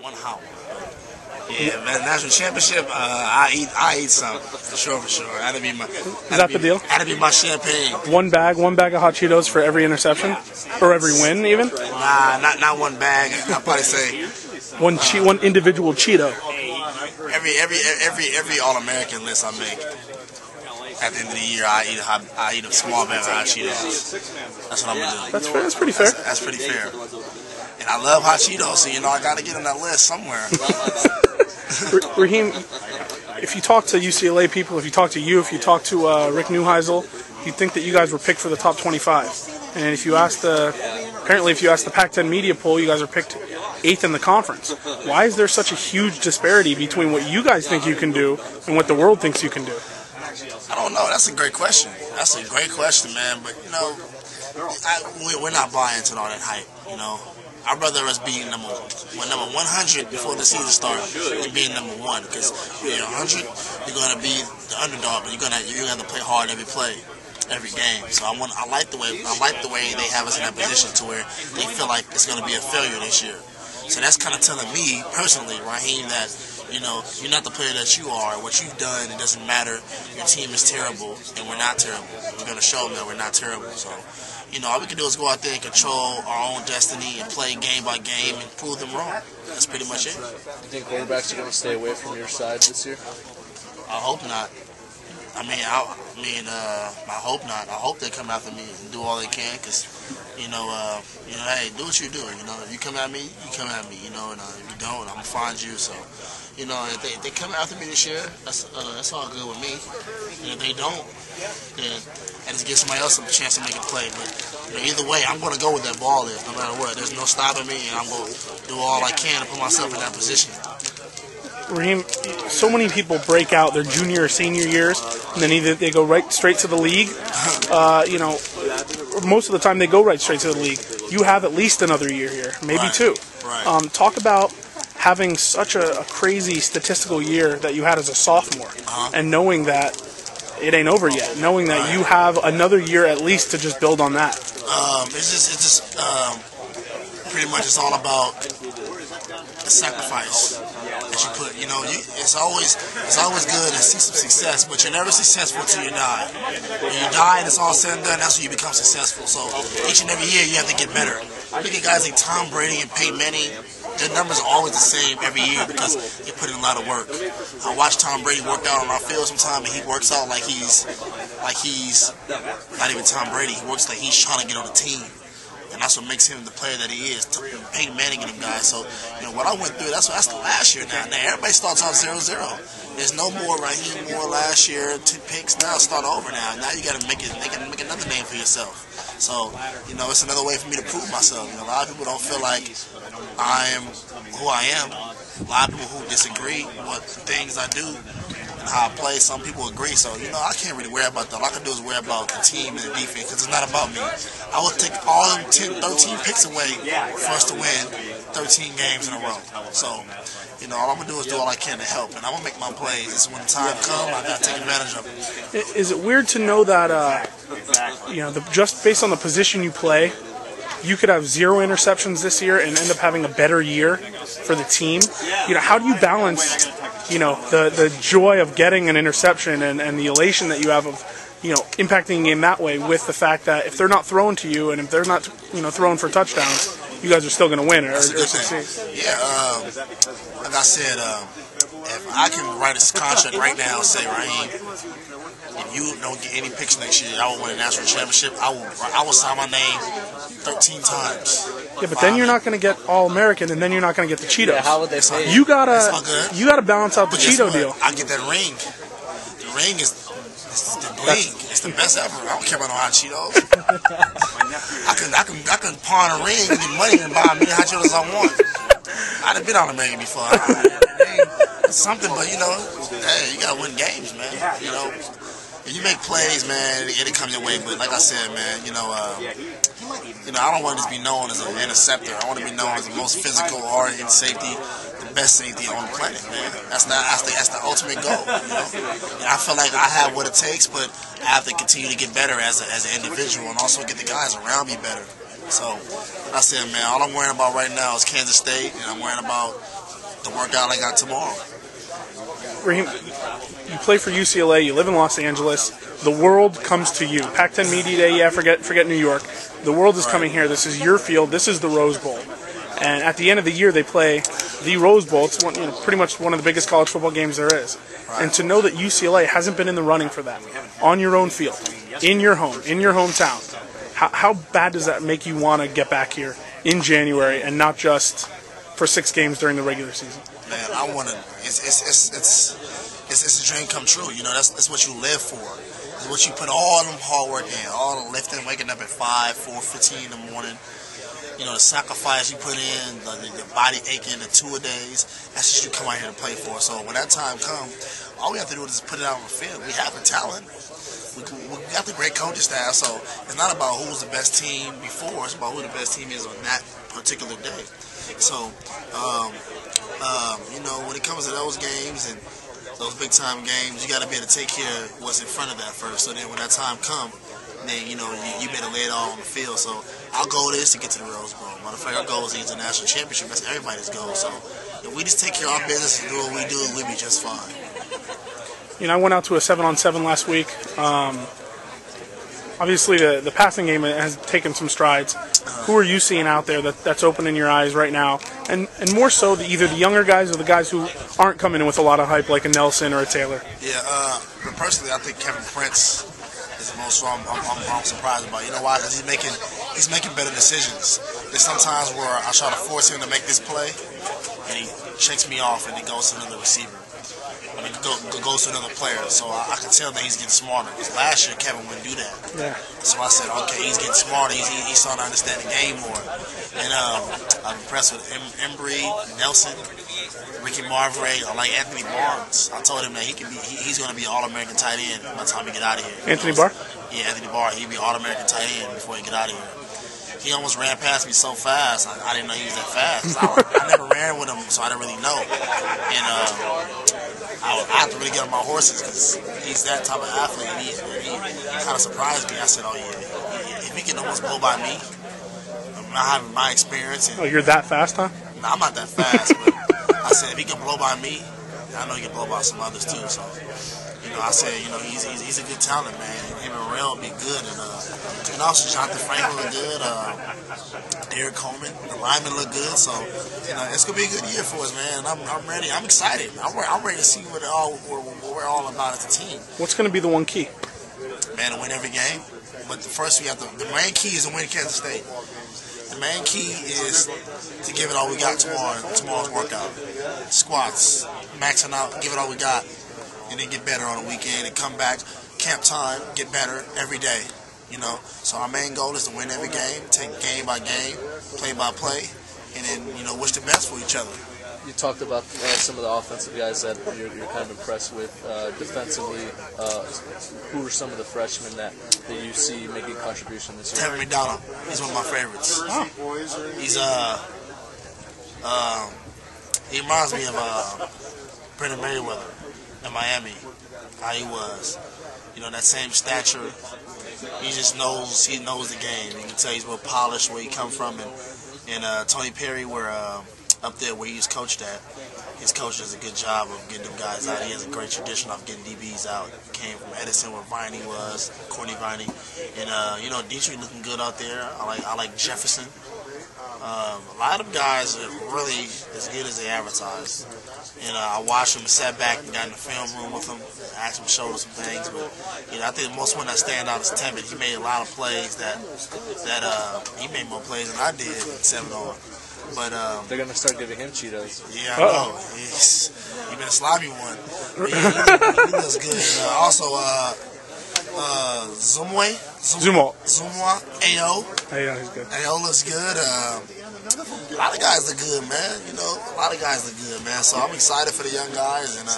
One hot one. Yeah, man, national championship. I eat some for sure. That'd be my. Is that the deal? That'd be my champagne. One bag of hot Cheetos for every interception, or every win, even. Nah, not one bag. I'll probably say one individual Cheeto. Every All-American list I make. At the end of the year, I eat a small bag of hot Cheetos. That's what I'm gonna do. That's pretty fair. That's pretty fair. And I love hot Cheetos, so I gotta get on that list somewhere. Rahim, if you talk to UCLA people, if you talk to Rick Neuheisel, you'd think that you guys were picked for the top 25. And if you ask the Pac-10 Media poll, you guys are picked 8th in the conference. Why is there such a huge disparity between what you guys think you can do and what the world thinks you can do? I don't know. That's a great question. That's a great question, man. But we're not buying into all that hype. I'd rather us being number 100 before the season starts than being number 1. Because 100, you're gonna be the underdog, but you're gonna have to play hard every play, every game. So I like the way they have us in that position to where they feel like it's gonna be a failure this year. So that's kind of telling me personally, Rahim, that you're not the player that you are. What you've done, it doesn't matter. Your team is terrible, and we're not terrible. We're going to show them that we're not terrible. So, all we can do is go out there and control our own destiny and play game by game and prove them wrong. That's pretty much it. You think quarterbacks are going to stay away from your side this year? I hope not. I hope not. I hope they come after me and do all they can, because, hey, do what you do. If you come at me, you come at me. And if you don't, I'm gonna find you. So, if they come after me this year, that's all good with me. And if they don't, then I just give somebody else a chance to make a play. But either way, I'm gonna go with that ball is, no matter what. There's no stopping me, and I'm gonna do all I can to put myself in that position. Rahim, so many people break out their junior or senior years, and then either they go straight to the league. Most of the time they go right straight to the league. You have at least another year here, maybe two. Right. Talk about having such a crazy statistical year that you had as a sophomore, and knowing that it ain't over yet, knowing that you have another year at least to just build on that. It's just pretty much it's all about the sacrifice that you put. It's always good to see some success, but you're never successful until you die. When you die and it's all said and done, that's when you become successful. So each and every year you have to get better. Look at guys like Tom Brady and Peyton Manning. Their numbers are always the same every year because they put in a lot of work. I watch Tom Brady work out on our field sometimes, and he works out like he's not even Tom Brady. He works like he's trying to get on the team. And that's what makes him the player that he is, Peyton Manning and them guys. So, what I went through, that's the last year now. Now, everybody starts off 0-0. There's no more Rahim Moore last year, 2 picks. Now, start over now. Now, you got to make another name for yourself. So, it's another way for me to prove myself. A lot of people don't feel like I am who I am. A lot of people who disagree with the things I do and how I play, some people agree. So, I can't really worry about that. All I can do is worry about the team and the defense, because it's not about me. I will take all 13 picks away for us to win 13 games in a row. So, all I'm going to do is do all I can to help. And I'm going to make my plays. It's when the time comes, I got to take advantage of it. Is it weird to know that, just based on the position you play, you could have 0 interceptions this year and end up having a better year for the team? How do you balance, the joy of getting an interception and the elation that you have of, impacting the game that way with the fact that if they're not throwing to you and if they're not, throwing for touchdowns, you guys are still going to win or succeed? Yeah, like I said, if I can write a contract right now and say, Rahim, if you don't get any picks next year, I will win a national championship. I will sign my name 13 times. Yeah, but then you're not going to get All-American, and then you're not going to get the Cheetos. Yeah, how would they say you gotta balance out the Cheeto deal. I get that ring. The ring is the bling. It's the best ever. I don't care about no hot Cheetos. I can pawn a ring and get money and buy as many hot Cheetos as I want. I'd have been on a ring before. It's something, but hey, you gotta win games, man. If you make plays, man, it'll come your way. But like I said, man, I don't want to just be known as an interceptor. I want to be known as the most physical oriented safety, the best safety on the planet, man. That's the ultimate goal. And I feel like I have what it takes, but I have to continue to get better as an individual and also get the guys around me better. So, like I said, man, all I'm worrying about right now is Kansas State, and I'm worrying about the workout I got tomorrow. Rahim, you play for UCLA. You live in Los Angeles. The world comes to you. Pac-10 Media Day. Yeah, forget New York. The world is coming here. This is your field. This is the Rose Bowl. And at the end of the year, they play the Rose Bowl. It's pretty much one of the biggest college football games there is. And to know that UCLA hasn't been in the running for that on your own field, in your home, in your hometown, how bad does that make you want to get back here in January and not just for 6 games during the regular season? Man, I want to. It's a dream come true. You know, that's what you live for. It's what you put all them hard work in, all the lifting, waking up at 5, 4:15 in the morning. You know, the sacrifice you put in, the body aching, the 2-a-days. That's just you come out here to play for. So when that time comes, all we have to do is put it out on the field. We have the talent. We got the great coaching staff. So it's not about who's the best team before. It's about who the best team is on that particular day. So, you know, when it comes to those games and those big time games, you got to be able to take care of what's in front of that first. So then when that time comes, then, you know, you better lay it all on the field. So our goal is to get to the Rose Bowl. Matter of fact, our goal is to get to the national championship. That's everybody's goal. So if we just take care of our business and do what we do, we'll be just fine. You know, I went out to a 7-on-7 last week. Obviously, the passing game has taken some strides. Who are you seeing out there that's opening your eyes right now? And more so, either the younger guys or the guys who aren't coming in with a lot of hype, like a Nelson or a Taylor? Yeah, but personally, I think Kevin Prince is the most I'm surprised about. You know why? Because he's making better decisions. There's sometimes where I try to force him to make this play, and he shakes me off and he goes to another receiver. I mean, goes to another player. So I can tell that he's getting smarter. Because last year, Kevin wouldn't do that. Yeah. So I said, okay, he's getting smarter. He's starting to understand the game more. And I'm impressed with Embry, Nelson, Ricky Marvre. I like Anthony Barnes. I told him that he's going to be an All-American tight end by the time he get out of here. Anthony Barr? Yeah, Anthony Barr. He'll be an All-American tight end before he get out of here. He almost ran past me so fast. I didn't know he was that fast. I never ran with him, so I didn't really know. And I have to really get on my horses because he's that type of athlete. And he kind of surprised me. I said, oh, yeah, if he can almost blow by me, not having my experience. And, you're that fast, huh? No, I'm not that fast. But I said, if he can blow by me, I know he can blow by some others too. So, you know, I said, you know, he's a good talent, man. Him and Rail will be good. And also, Jonathan Franklin look good. Derek Coleman, the linemen look good. So, you know, it's going to be a good year for us, man. I'm ready. I'm excited. I'm ready to see what we're all about as a team. What's going to be the one key? Man, to win every game. But first, the main key is to win Kansas State. The main key is to give it all we got tomorrow's workout. Squats, maxing out, give it all we got, and then get better on the weekend and come back, camp time, get better every day. You know, so our main goal is to win every game, take game by game, play by play, and then, you know, wish the best for each other. You talked about some of the offensive guys that you're kind of impressed with. Defensively, who are some of the freshmen that you see making contribution this year? Tevin McDonald. He's one of my favorites. Oh. He's he reminds me of Brendan Merriweather in Miami. How he was, you know, that same stature. He just knows the game. You can tell he's well polished where he come from, and Tony Perry, where up there where he's coached at, his coach does a good job of getting them guys out. He has a great tradition of getting DBs out. Came from Edison where Viney was, Courtney Viney, and you know, Dietrich looking good out there. I like Jefferson. A lot of them guys are really as good as they advertise. And I watched him, sat back and got in the film room with him, asked him to show us some things. But you know, I think the most one that stand out is Tevin. He made a lot of plays that he made more plays than I did 7-on. But they're gonna start giving him Cheetos. Yeah, I know. He's been a slimy one. He looks good. And, also, Zumwa, AO. Yeah, he's good. AO looks good. A lot of guys look good, man. You know, a lot of guys look good, man. So I'm excited for the young guys, and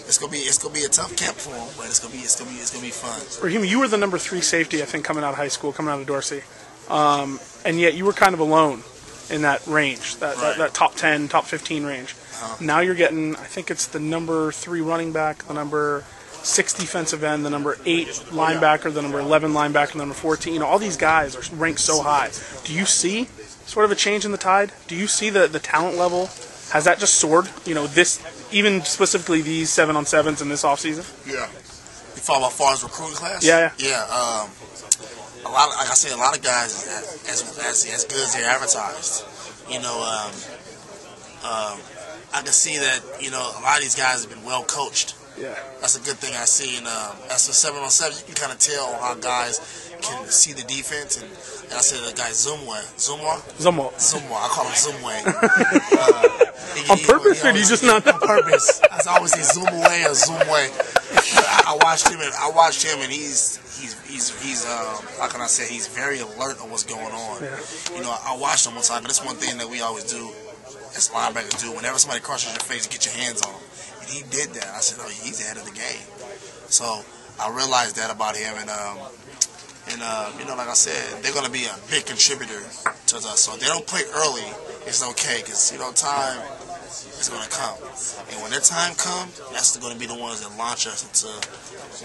it's gonna be a tough camp for them, but it's gonna be fun. Rahim, you were the number 3 safety, I think, coming out of high school, coming out of Dorsey, and yet you were kind of alone in that range, that top 10, top 15 range. Now you're getting, I think it's the number 3 running back, the number 6 defensive end, the number 8 linebacker, the number 11 linebacker, the number 14. You know, all these guys are ranked so high. Do you see sort of a change in the tide? Do you see the talent level Has that just soared? This, even specifically these 7-on-7s in this offseason? Yeah. You follow about far as recruiting class? Yeah. Yeah. A lot, like I said, a lot of guys as good as they're advertised. I can see that a lot of these guys have been well coached. Yeah. That's a good thing I see. And as for 7-on-7, you can kind of tell how guys can see the defense. And I said the guy Zumwa. I call him Zumwe. On purpose, or do you just not know? On purpose. I always say Zumwe or Zumwe. I watched him, and he's how can I say, he's very alert on what's going on. Yeah. I watched him one time, and that's one thing that we always do as linebackers do. Whenever somebody crosses your face, get your hands on him. And he did that. I said, oh, he's ahead of the game. So I realized that about him, and like I said, they're going to be a big contributor to us. So if they don't play early, it's okay, because time is going to come. And when their time comes, that's going to be the ones that launch us into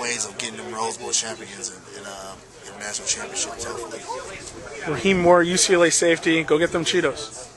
ways of getting them Rose Bowl champions and national championships, hopefully. Rahim Moore, UCLA safety. Go get them Cheetos.